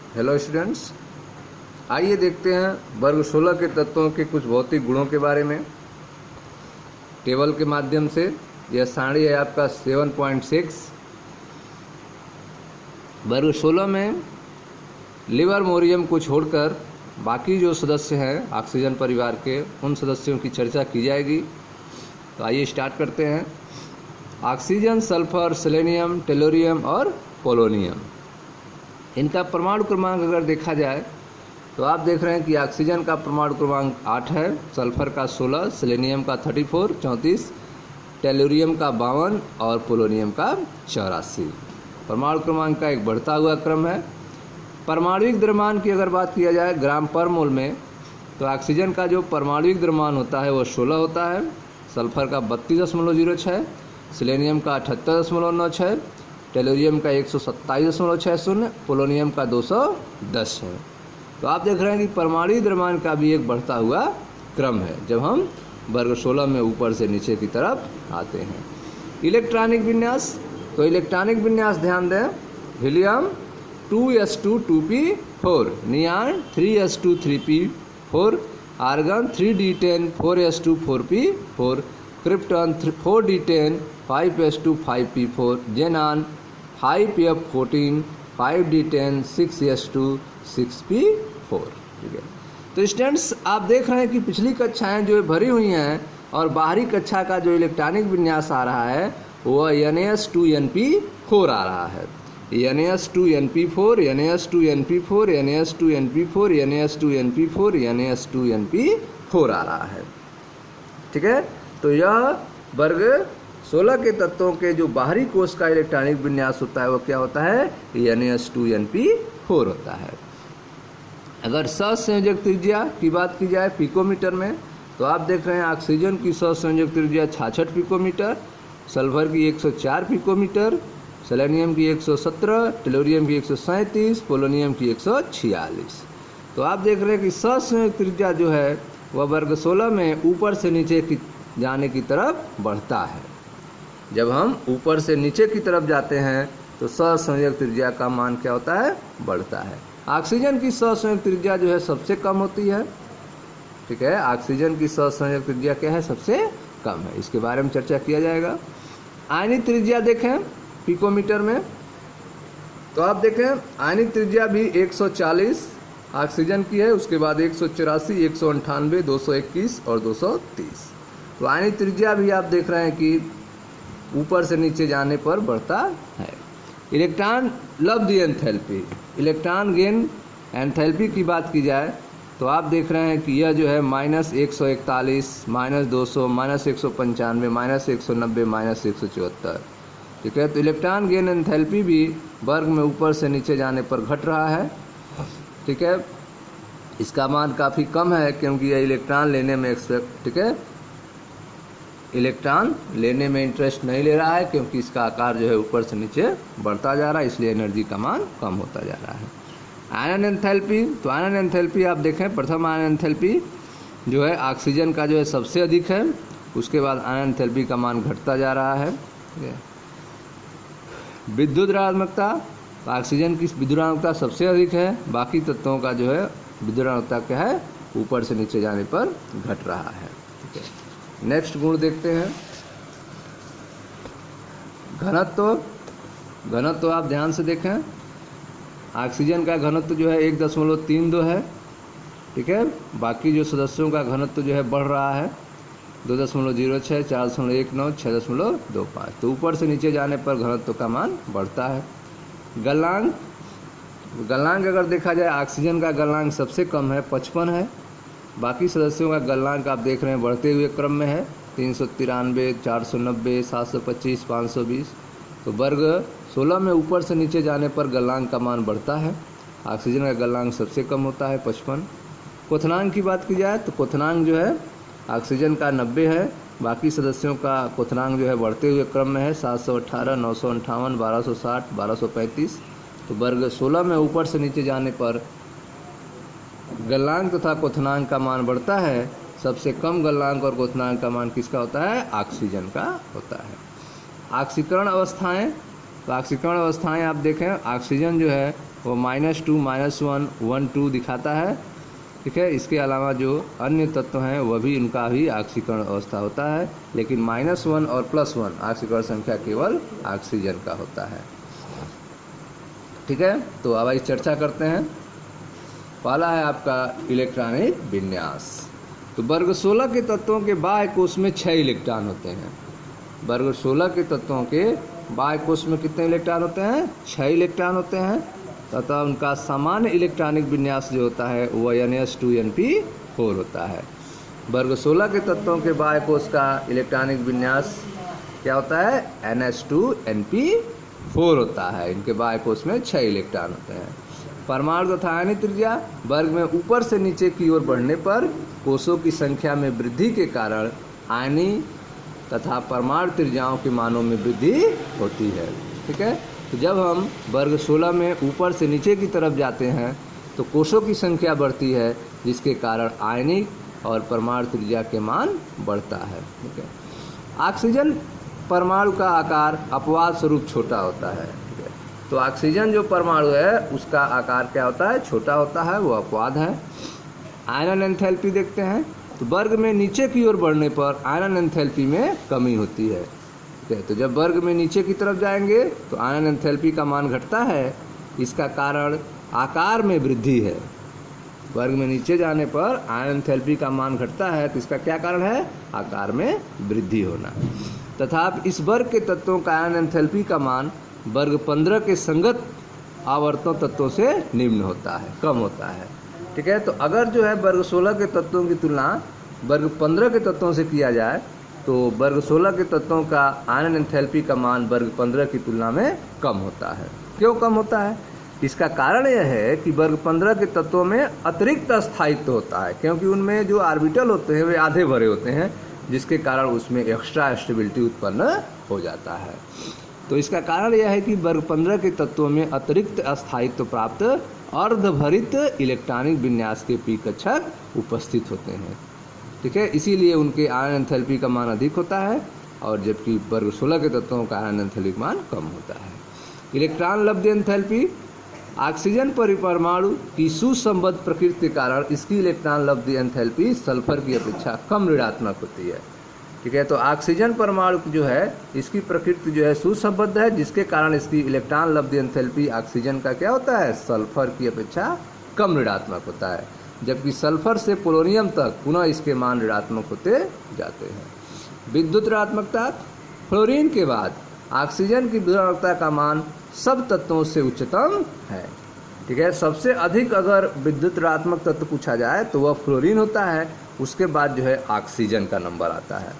Hello students, आइए देखते हैं वर्ग 16 के तत्वों के कुछ भौतिक गुणों के बारे में टेबल के माध्यम से। यह सारणी है आपका 7.6। वर्ग 16 में लिबरमोरियम को छोड़कर बाकी जो सदस्य हैं ऑक्सीजन परिवार के, उन सदस्यों की चर्चा की जाएगी। तो आइए स्टार्ट करते हैं। ऑक्सीजन, सल्फर, सेलेनियम, टेलोरियम और पोलोनियम, इनका परमाणु क्रमांक अगर देखा जाए तो आप देख रहे हैं कि ऑक्सीजन का परमाणु क्रमांक 8 है, सल्फर का 16, सेलेनियम का 34, टेलोरियम का 52 और पोलोनियम का 84। परमाणु क्रमांक का एक बढ़ता हुआ क्रम है। परमाणुविक द्रव्यमान की अगर बात किया जाए ग्राम पर मोल में, तो ऑक्सीजन का जो परमाणुविक द्रव्यमान होता है वो 16 होता है, सल्फर का 32.06, सेलेनियम का 78.96, टेलोरियम का 127.60, पोलोनियम का 210 है। तो आप देख रहे हैं कि परमाणु द्रव्यमान का भी एक बढ़ता हुआ क्रम है जब हम वर्ग 16 में ऊपर से नीचे की तरफ आते हैं। इलेक्ट्रॉनिक विन्यास, तो इलेक्ट्रॉनिक विन्यास ध्यान दें। Helium 2s2 2p4, neon 3s2 3p4, argon 3d10 4s2 4p4, krypton 4d10 5s2 5p4, xenon 5f14 5d10 6s2 6p4। ठीक है, तो स्टूडेंट्स आप देख रहे हैं कि पिछली कक्षाएं जो भरी हुई हैं और बाहरी कक्षा का जो इलेक्ट्रॉनिक विन्यास आ रहा है वो NAS2NP4 आ रहा है। NAS2NP4, NAS2NP4, NAS2NP4, NAS2NP4, NAS2NP4 आ रहा है। ठीक है, तो यह वर्ग 16 के तत्वों के जो बाहरी कोश का इलेक्ट्रॉनिक विन्यास होता है वो क्या होता है? NAS2NP4 होता है। अगर सहसंयोजक त्रिज्या की बात की जाए पिकोमीटर में, तो आप देख रहे हैं ऑक्सीजन की सहसंयोजक त्रिज्या 66 पिकोमीटर, सल्फर की 104 पिकोमीटर, सेलेनियम की 117, टेलोरियम की 137, पोलोनियम की 146। तो आप देख रहे हैं कि सहसंयोजक त्रिज्या जो है वह वर्ग 16 में ऊपर से नीचे की जाने की तरफ बढ़ता है। जब हम ऊपर से नीचे की तरफ जाते हैं तो सहसंयोजक त्रिज्या का मान क्या होता है? बढ़ता है। ऑक्सीजन की सहसंयोजक त्रिज्या जो है सबसे कम होती है। ठीक है, ऑक्सीजन की सहसंयोजक त्रिज्या क्या है? सबसे कम है। इसके बारे में चर्चा किया जाएगा। आयनिक त्रिज्या देखें पिकोमीटर में, तो आप देखें आयनिक त्रिज्या भी 140 ऑक्सीजन की है, उसके बाद 184, 198, 221 और 230। तो आयनिक त्रिज्या भी आप देख रहे हैं कि ऊपर से नीचे जाने पर बढ़ता है। इलेक्ट्रॉन लब्ध एंथैल्पी, इलेक्ट्रॉन गेन एंथैल्पी की बात की जाए तो आप देख रहे हैं कि यह जो है -141, -200, -195, -190, -174। ठीक है, तो इलेक्ट्रॉन गेन एंथैल्पी भी वर्ग में ऊपर से नीचे जाने पर घट रहा है। ठीक है, इसका मान काफ़ी कम है क्योंकि यह इलेक्ट्रॉन लेने में ठीक है, इलेक्ट्रॉन लेने में इंटरेस्ट नहीं ले रहा है क्योंकि इसका आकार जो है ऊपर से नीचे बढ़ता जा रहा है, इसलिए एनर्जी का मान कम होता जा रहा है। आयन एंथैल्पी, तो आयन एंथैल्पी आप देखें, प्रथम आयन एंथैल्पी जो है ऑक्सीजन का जो है सबसे अधिक है, उसके बाद आयन एंथैल्पी का मान घटता जा रहा है। ठीक है, विद्युत ऋणात्मकता, ऑक्सीजन की विद्युत ऋणात्मकता सबसे अधिक है, बाकी तत्वों का जो है विद्युत ऋणात्मकता क्या है? ऊपर से नीचे जाने पर घट रहा है। ठीक है, नेक्स्ट गुण देखते हैं घनत्व। घनत्व आप ध्यान से देखें, ऑक्सीजन का घनत्व जो है 1.32 है। ठीक है, बाकी जो सदस्यों का घनत्व जो है बढ़ रहा है 2.06, 4.19, 6.25। तो ऊपर से नीचे जाने पर घनत्व का मान बढ़ता है। गलनांक, गलनांक अगर देखा जाए ऑक्सीजन का गलनांक सबसे कम है, 55 है। बाकी सदस्यों का गलनांक आप देख रहे हैं बढ़ते हुए क्रम में है, 393, 490, 725, 520। तो वर्ग 16 में ऊपर से नीचे जाने पर गलनांक का मान बढ़ता है। ऑक्सीजन का गलनांक सबसे कम होता है, 55। क्वथनांक की बात की जाए तो क्वथनांक जो है ऑक्सीजन का 90 है, बाकी सदस्यों का क्वथनांक जो है बढ़ते हुए क्रम में है, 718, 958, 1260, 1235। तो वर्ग 16 में ऊपर से नीचे जाने पर गलनांक तथा क्वथनांक का मान बढ़ता है। सबसे कम गलनांक और क्वथनांक का मान किसका होता है? ऑक्सीजन का होता है। ऑक्सीकरण अवस्थाएं, तो ऑक्सीकरण अवस्थाएं आप देखें, ऑक्सीजन जो है वो -2 -1 1 2 दिखाता है, ठीक है। इसके अलावा जो अन्य तत्व हैं वह भी उनका भी ऑक्सीकरण अवस्था होता है, लेकिन -1 और +1 ऑक्सीकरण संख्या केवल ऑक्सीजन का होता है, ठीक है। तो अब आइए चर्चा करते हैं। पहला है आपका इलेक्ट्रॉनिक विन्यास। तो वर्ग 16 के तत्वों के बाह्य कोश में 6 इलेक्ट्रॉन होते हैं। वर्ग 16 के तत्वों के बाह्य कोश में कितने इलेक्ट्रॉन होते हैं? 6 इलेक्ट्रॉन होते हैं, तथा उनका सामान्य इलेक्ट्रॉनिक विन्यास जो होता है वह NH2Np4 होता है। वर्ग 16 के तत्वों के बाह्य कोश का इलेक्ट्रॉनिक विन्यास क्या होता है? NH2Np4 होता है। इनके बाह्य कोश में 6 इलेक्ट्रॉन होते हैं। परमाणु तथा आयनिक त्रिज्या वर्ग में ऊपर से नीचे की ओर बढ़ने पर कोशों की संख्या में वृद्धि के कारण आयनीय तथा परमाणु त्रिज्याओं के मानों में वृद्धि होती है, ठीक है। तो जब हम वर्ग 16 में ऊपर से नीचे की तरफ जाते हैं तो कोशों की संख्या बढ़ती है, जिसके कारण आयनिक और परमाणु त्रिज्या के मान बढ़ता है, ठीक है। ऑक्सीजन परमाणु का आकार अपवाद स्वरूप छोटा होता है, ठीक है। तो ऑक्सीजन जो परमाणु है उसका आकार क्या होता है? छोटा होता है, वो अपवाद है। आयनन एंथैल्पी देखते हैं। तो वर्ग में नीचे की ओर बढ़ने पर आयनन एंथैल्पी में कमी होती है, ठीक है। तो जब वर्ग में नीचे की तरफ जाएंगे तो आयनन एंथैल्पी का मान घटता है। इसका कारण आकार में वृद्धि है। वर्ग में नीचे जाने पर आयनन एंथैल्पी का मान घटता है, तो इसका क्या कारण है? आकार में वृद्धि होना। तथा इस वर्ग के तत्वों का आयनन एंथैल्पी का मान वर्ग 15 के संगत आवर्तों तत्वों से निम्न होता है, कम होता है, ठीक है। तो अगर जो है वर्ग 16 के तत्वों की तुलना वर्ग 15 के तत्वों से किया जाए तो वर्ग 16 के तत्वों का आयनन एंथैल्पी का मान वर्ग 15 की तुलना में कम होता है। क्यों कम होता है? इसका कारण यह है कि वर्ग 15 के तत्वों में अतिरिक्त अस्थायित्व होता है, क्योंकि उनमें जो ऑर्बिटल होते हैं वे आधे भरे होते हैं, जिसके कारण उसमें एक्स्ट्रा स्टेबिलिटी उत्पन्न हो जाता है। तो इसका कारण यह है कि वर्ग 15 के तत्वों में अतिरिक्त अस्थायित्व प्राप्त अर्धभरित इलेक्ट्रॉनिक विन्यास के पी कक्षक उपस्थित होते हैं, ठीक है। इसीलिए उनके आयनन एंथैल्पी का मान अधिक होता है, और जबकि वर्ग 16 के तत्वों का आयनन एंथैल्पी का मान कम होता है। इलेक्ट्रॉन लब्ध एंथैल्पी ऑक्सीजन परमाणु की सुसंबद्ध प्रकृति के कारण इसकी इलेक्ट्रॉन लब्ध एंथैल्पी सल्फर की अपेक्षा कम ऋणात्मक होती है, ठीक है। तो ऑक्सीजन परमाणु जो है इसकी प्रकृति जो है सुसंबद्ध है, जिसके कारण इसकी इलेक्ट्रॉन लब्ध एंथैल्पी ऑक्सीजन का क्या होता है? सल्फर की अपेक्षा कम ऋणात्मक होता है, जबकि सल्फर से पोलोनियम तक पुनः इसके मान ऋणात्मक होते जाते हैं। विद्युत ऋणात्मकता फ्लोरीन के बाद ऑक्सीजन की ऋणात्मकता का मान सब तत्वों से उच्चतम है, ठीक है। सबसे अधिक अगर विद्युत ऋणात्मक तत्व पूछा जाए तो वह फ्लोरीन होता है, उसके बाद जो है ऑक्सीजन का नंबर आता है।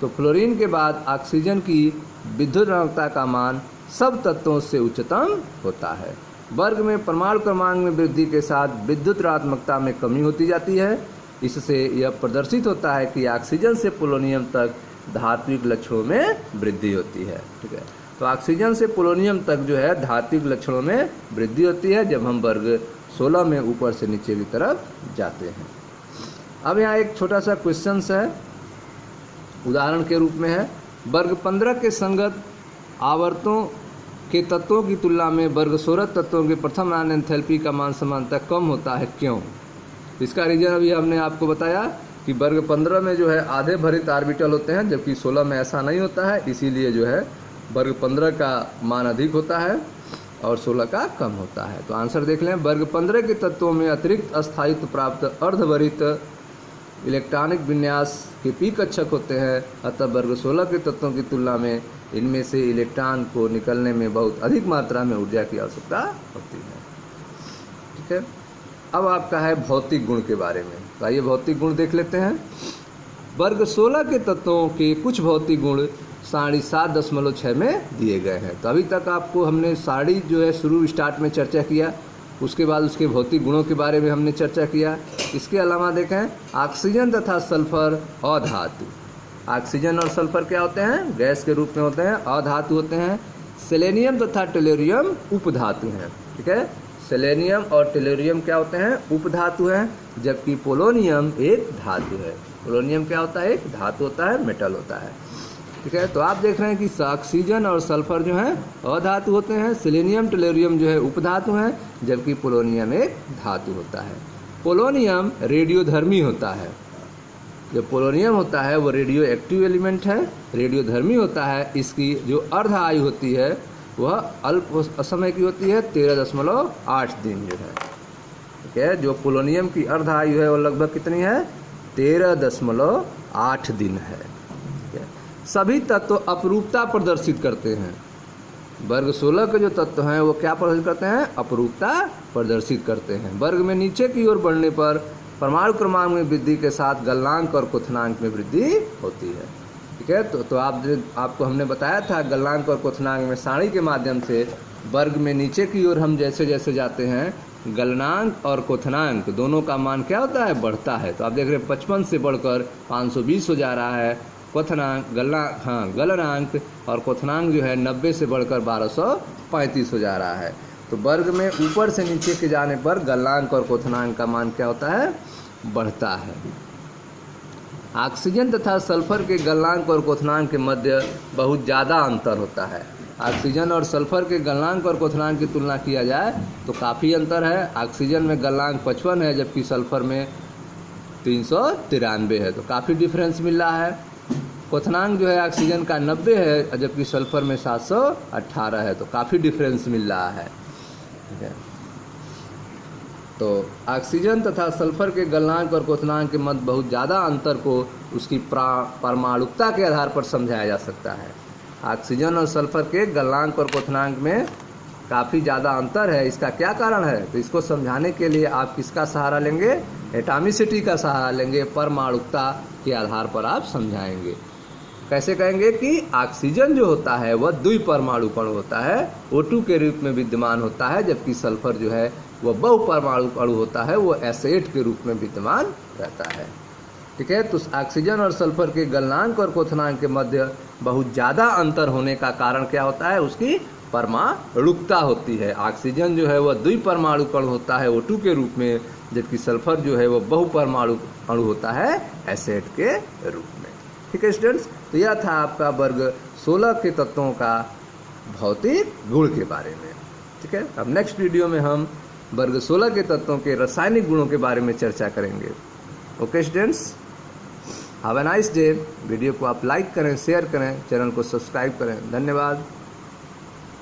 तो फ्लोरीन के बाद ऑक्सीजन की विद्युत ऋणात्मकता का मान सब तत्वों से उच्चतम होता है। वर्ग में परमाणु क्रमांक में वृद्धि के साथ विद्युत ऋणात्मकता में कमी होती जाती है। इससे यह प्रदर्शित होता है कि ऑक्सीजन से पोलोनियम तक धात्विक लक्षणों में वृद्धि होती है, ठीक है। तो ऑक्सीजन से पोलोनियम तक जो है धात्विक लक्षणों में वृद्धि होती है जब हम वर्ग 16 में ऊपर से नीचे की तरफ जाते हैं। अब यहाँ एक छोटा सा क्वेश्चन है, उदाहरण के रूप में है, वर्ग 15 के संगत आवर्तों के तत्वों की तुलना में वर्ग 16 तत्वों के प्रथम आयनन एंथैल्पी का मान समानतः कम होता है, क्यों? इसका रीजन अभी हमने आपको बताया कि वर्ग 15 में जो है आधे भरित ऑर्बिटल होते हैं, जबकि 16 में ऐसा नहीं होता है। इसीलिए जो है वर्ग 15 का मान अधिक होता है और 16 का कम होता है। तो आंसर देख लें, वर्ग 15 के तत्वों में अतिरिक्त अस्थायित्व प्राप्त अर्धभरित इलेक्ट्रॉनिक विन्यास के पी कक्षक होते हैं, अतः वर्ग 16 के तत्वों की तुलना में इनमें से इलेक्ट्रॉन को निकलने में बहुत अधिक मात्रा में ऊर्जा की आवश्यकता होती है, ठीक है। अब आपका है भौतिक गुण के बारे में। तो आइए भौतिक गुण देख लेते हैं। वर्ग 16 के तत्वों के कुछ भौतिक गुण सारणी 7.6 में दिए गए हैं। तो अभी तक आपको हमने सारणी जो है शुरू स्टार्ट में चर्चा किया, उसके बाद उसके भौतिक गुणों के बारे में हमने चर्चा किया। इसके अलावा देखें, ऑक्सीजन तथा सल्फर अधातु। ऑक्सीजन और सल्फर क्या होते हैं? गैस के रूप में होते हैं, अधातु होते हैं। सेलेनियम तथा टेलोरियम उपधातु हैं, ठीक है। सेलेनियम और टेलोरियम क्या होते हैं? उपधातु हैं, जबकि पोलोनियम एक धातु है। पोलोनियम क्या होता है? एक धातु होता है, मेटल होता है। ठीक है। तो आप देख रहे हैं कि ऑक्सीजन और सल्फर जो है अधातु होते हैं, सेलेनियम टेलोरियम जो है उपधातु हैं, जबकि पोलोनियम एक धातु होता है। पोलोनियम रेडियोधर्मी होता है। जो पोलोनियम होता है वो रेडियो एक्टिव एलिमेंट है, रेडियोधर्मी होता है। इसकी जो अर्ध आयु होती है वह अल्प समय की होती है, 13.8 दिन जो है। ठीक है, जो पोलोनियम की अर्ध आयु है वो लगभग कितनी है, 13.8 दिन है। ठीक है, सभी तत्व अपरूपता प्रदर्शित करते हैं। वर्ग 16 के जो तत्व हैं वो क्या प्रदर्शित करते हैं, अपरूपता प्रदर्शित करते हैं। वर्ग में नीचे की ओर बढ़ने पर परमाणु क्रमांक में वृद्धि के साथ गलनांक और क्वथनांक में वृद्धि होती है। ठीक है, तो आपको हमने बताया था गलनांक और क्वथनांक में सारणी के माध्यम से वर्ग में नीचे की ओर हम जैसे जैसे जाते हैं गलनांक और क्वथनांक दोनों का मान क्या होता है, बढ़ता है। तो आप देख रहे हैं 55 से बढ़कर 520 हो जा रहा है। क्वथनांक गलनांक और क्वथनांक जो है 90 से बढ़कर 1235 हो जा रहा है। तो वर्ग में ऊपर से नीचे के जाने पर गलनांक और क्वथनांक का मान क्या होता है, बढ़ता है। ऑक्सीजन तथा सल्फर के गलनांक और क्वथनांक के मध्य बहुत ज़्यादा अंतर होता है। ऑक्सीजन और सल्फर के गलनांक और क्वथनांक की तुलना किया जाए तो काफ़ी अंतर है। ऑक्सीजन में गलनांक 55 है, जबकि सल्फर में 393 है, तो काफ़ी डिफरेंस मिल रहा है। क्वथनांक जो है ऑक्सीजन का 90 है, जबकि सल्फर में 718 है, तो काफ़ी डिफरेंस मिल रहा है। ठीक है, तो ऑक्सीजन तथा सल्फर के गलनांक और क्वथनांक के मध्य बहुत ज़्यादा अंतर को उसकी परमाणुकता के आधार पर समझाया जा सकता है। ऑक्सीजन और सल्फर के गलनांक और क्वथनांक में काफ़ी ज़्यादा अंतर है। इसका क्या कारण है, तो इसको समझाने के लिए आप किसका सहारा लेंगे, एटॉमिसिटी का सहारा लेंगे। परमाणुकता के आधार पर आप समझाएंगे। कैसे कहेंगे कि ऑक्सीजन जो होता है वह द्विपरमाणु अणु होता है, O2 के रूप में विद्यमान होता है, जबकि सल्फर जो है वह बहुपरमाणु अणु होता है, वो एसिड के रूप में विद्यमान रहता है। ठीक है, तो ऑक्सीजन और सल्फर के गलनांक और क्वथनांक के मध्य बहुत ज़्यादा अंतर होने का कारण क्या होता है, उसकी परमाणुकता होती है। ऑक्सीजन जो है वह द्विपरमाणु अणु होता है O2 के रूप में, जबकि सल्फर जो है वह बहुपरमाणु अणु होता है एसिड के रूप में। ठीक है स्टूडेंट्स, तो यह था आपका वर्ग 16 के तत्वों का भौतिक गुण के बारे में। ठीक है, अब नेक्स्ट वीडियो में हम वर्ग 16 के तत्वों के रासायनिक गुणों के बारे में चर्चा करेंगे। Okay students, have a nice day. Video को आप लाइक करें, शेयर करें, चैनल को सब्सक्राइब करें। धन्यवाद।